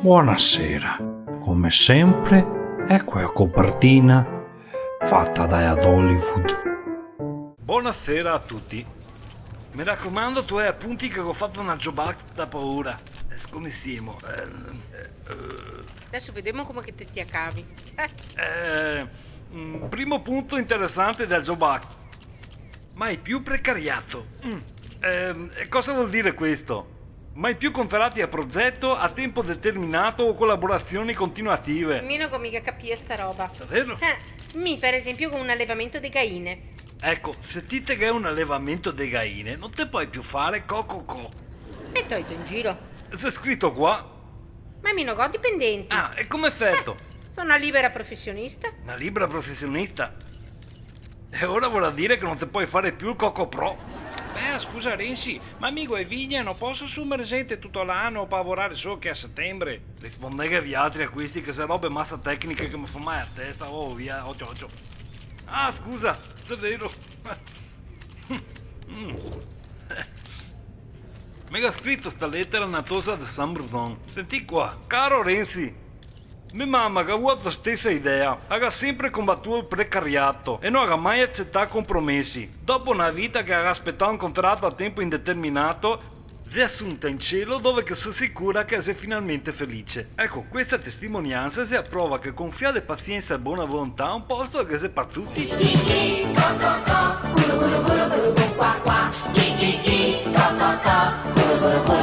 Buonasera, come sempre, ecco la copertina fatta da Hollywood. Buonasera a tutti. Mi raccomando, tu hai appunti che ho fatto una job da paura. Scommessiamo. Adesso vediamo come che te ti accavi. Primo punto interessante del job act. Mai più precariato. Cosa vuol dire questo? Mai più contratti a progetto, a tempo determinato o collaborazioni continuative. Mi non mica capire sta roba. Davvero? Mi per esempio con un allevamento di gaine. Ecco, se ti te che è un allevamento di gaine, non te puoi più fare co. E toito in giro. C'è scritto qua. Ma mi non ho dipendenti. Ah, e come effetto? Sono una libera professionista. Una libera professionista. E ora vorrà dire che non ti puoi fare più il Coco Pro. Scusa Renzi, ma amico è vigna, non posso assumere gente tutto l'anno per lavorare solo che a settembre. Rispondete agli altri acquisti che se robe massa tecniche che mi fa mai a testa, via, occhio. Ah, scusa, è vero. Mega scritto sta lettera natosa da San Bruton. Senti qua, caro Renzi. Mia mamma che ha avuto la stessa idea, ha sempre combattuto il precariato e non ha mai accettato compromessi. Dopo una vita che ha aspettato un contratto a tempo indeterminato, si è assunta in cielo dove che si assicura che è finalmente felice. Ecco, questa testimonianza si approva che con fiade pazienza e buona volontà un posto che si è partiti. Guru guru guru guru guru gwa gwa. Gi gi gi, go go go. Guru guru guru.